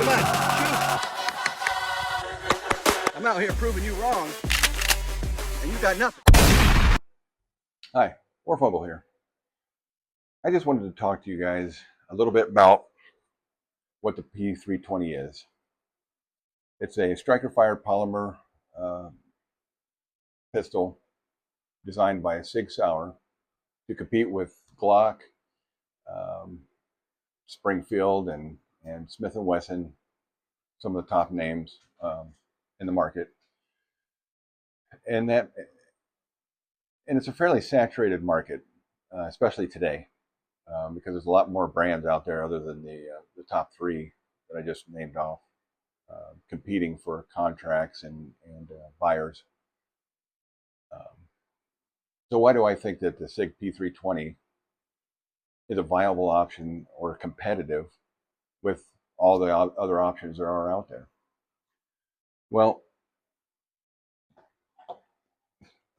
on, shoot. I'm out here proving you wrong, and you got nothing. Hi, Warfumble here. I just wanted to talk to you guys a little bit about what the P320 is. It's a striker-fired polymer pistol designed by Sig Sauer to compete with Glock, Springfield, and Smith & Wesson, some of the top names in the market. And it's a fairly saturated market, especially today, because there's a lot more brands out there other than the top three that I just named off, competing for contracts and buyers. So why do I think that the SIG P320 is a viable option or competitive with all the other options there are out there? Well, the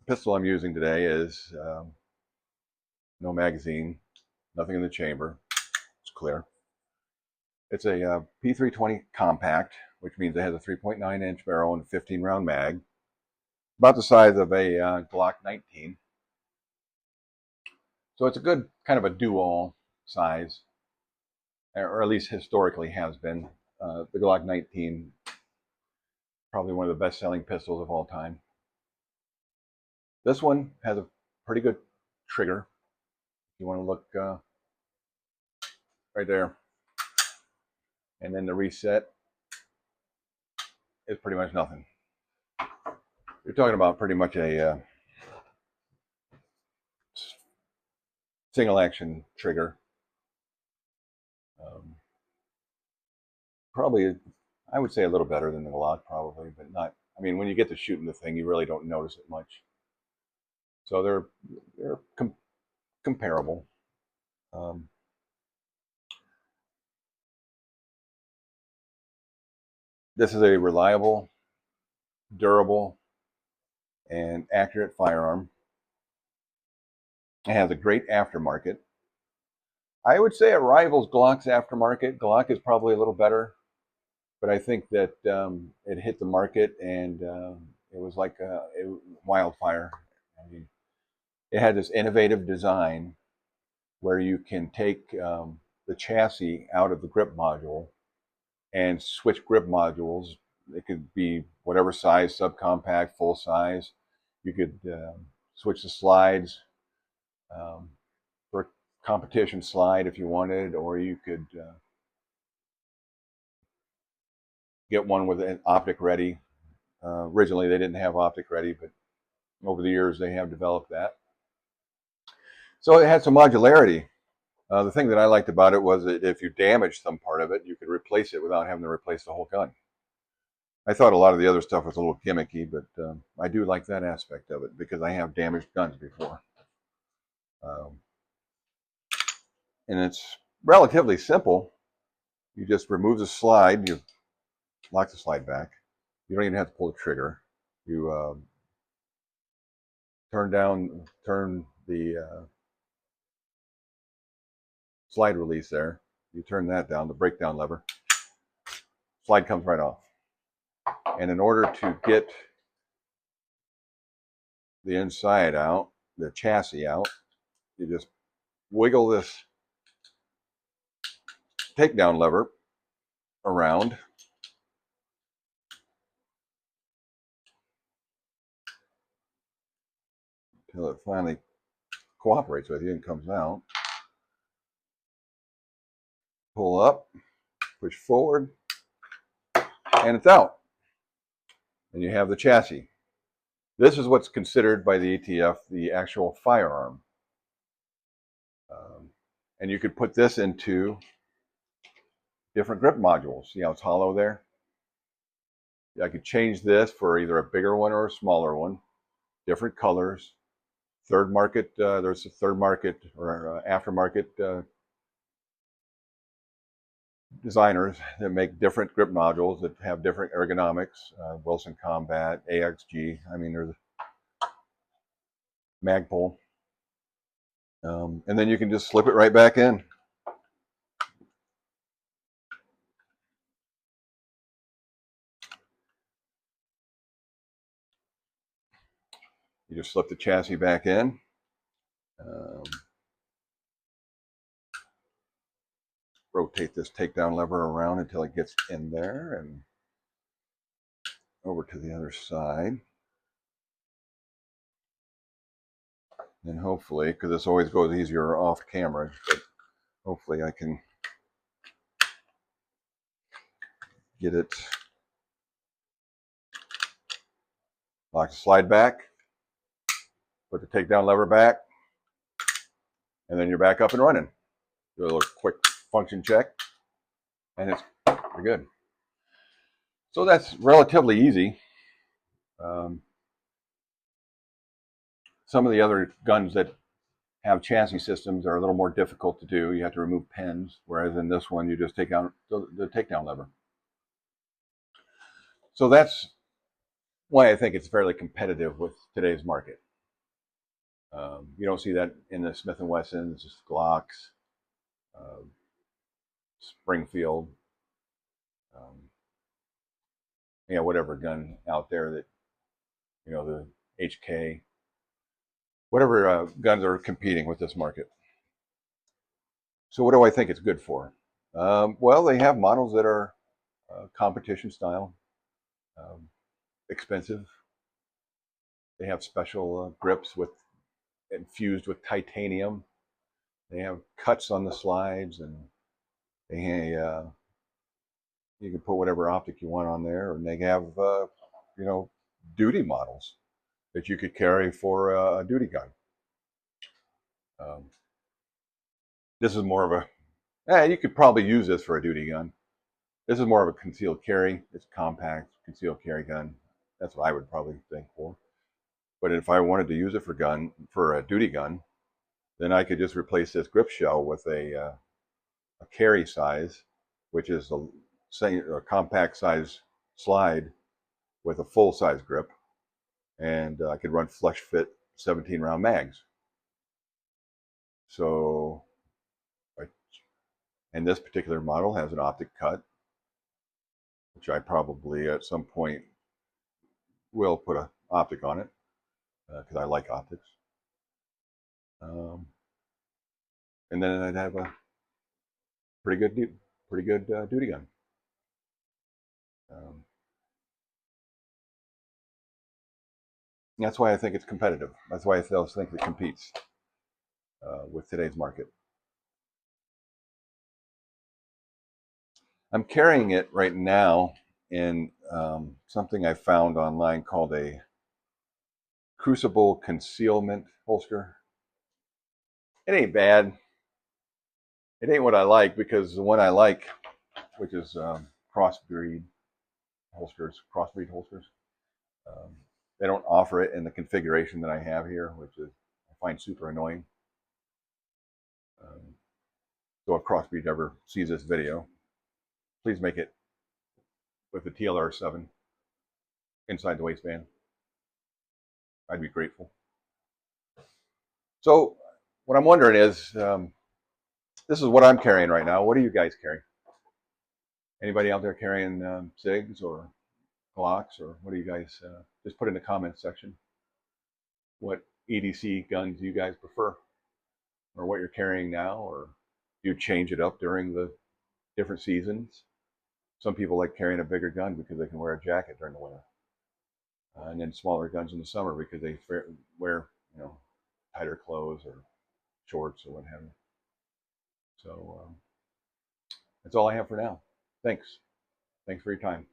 pistol I'm using today is no magazine, nothing in the chamber, it's clear. It's a P320 compact, which means it has a 3.9-inch barrel and a 15-round mag, about the size of a Glock 19. So it's a good kind of a do-all size, or at least historically has been. The Glock 19, probably one of the best-selling pistols of all time. This one has a pretty good trigger. You want to look right there. And then the reset is pretty much nothing. You're talking about pretty much a single action trigger. Probably, I would say a little better than the Glock, probably, but not. I mean, when you get to shooting the thing, you really don't notice it much. So they're comparable. This is a reliable, durable, and accurate firearm. It has a great aftermarket. I would say it rivals Glock's aftermarket. Glock is probably a little better, but I think that it hit the market and it was like a wildfire. I mean, it had this innovative design where you can take the chassis out of the grip module and switch grip modules. It could be whatever size, subcompact, full size. You could switch the slides for a competition slide if you wanted, or you could get one with an optic ready. Originally, they didn't have optic ready, but over the years, they have developed that. So it had some modularity. The thing that I liked about it was that if you damaged some part of it, you could replace it without having to replace the whole gun. I thought a lot of the other stuff was a little gimmicky, but I do like that aspect of it because I have damaged guns before. And it's relatively simple. You just remove the slide, you lock the slide back. You don't even have to pull the trigger. You turn the slide release there. You turn that down, the breakdown lever. Slide comes right off. And in order to get the inside out, the chassis out, you just wiggle this takedown lever around. Until it finally cooperates with you and comes out. Pull up, push forward, and it's out. And you have the chassis. This is what's considered by the ATF the actual firearm. And you could put this into different grip modules. See how it's hollow there? I could change this for either a bigger one or a smaller one, different colors. Third market, there's a third market or aftermarket designers that make different grip modules that have different ergonomics. Wilson Combat, AXG. I mean, there's Magpul. And then you can just slip it right back in. You just slip the chassis back in. Rotate this takedown lever around until it gets in there and over to the other side. And hopefully, because this always goes easier off camera, but hopefully I can get it. Lock the slide back, put the takedown lever back, and then you're back up and running. Do a little quick function check, and you're good. So that's relatively easy. Some of the other guns that have chassis systems are a little more difficult to do. You have to remove pins, whereas in this one, you just take out the takedown lever. So that's why I think it's fairly competitive with today's market. You don't see that in the Smith & Wessons, Glocks, Springfield, whatever gun out there that, the HK, whatever guns are competing with this market. So what do I think it's good for? Well, they have models that are competition style, expensive. They have special grips infused with titanium. They have cuts on the slides, and you can put whatever optic you want on there. And they have duty models that you could carry for a duty gun. This is more of you could probably use this for a duty gun. This is more of a concealed carry. It's a compact concealed carry gun. That's what I would probably think for. But if I wanted to use it for a duty gun, then I could just replace this grip shell with a carry size, which is a compact size slide with a full size grip, and I could run flush fit 17 round mags. So, and this particular model has an optic cut, which I probably at some point will put an optic on it because I like optics. And then I'd have a pretty good duty gun. That's why I think it's competitive. That's why I think it competes with today's market. I'm carrying it right now in something I found online called a crucible concealment holster. It ain't bad. It ain't what I like, because the one I like, which is crossbreed holsters, they don't offer it in the configuration that I have here, which is I find super annoying. So if Crossbreed ever sees this video, please make it with the TLR7 inside the waistband. I'd be grateful. So what I'm wondering is, this is what I'm carrying right now. What do you guys carry? Anybody out there carrying SIGs or Glocks, or what do you guys, just put in the comments section what EDC guns you guys prefer, or what you're carrying now, or you change it up during the different seasons. Some people like carrying a bigger gun because they can wear a jacket during the winter, and then smaller guns in the summer because they wear tighter clothes or shorts or what have you. So that's all I have for now. Thanks for your time.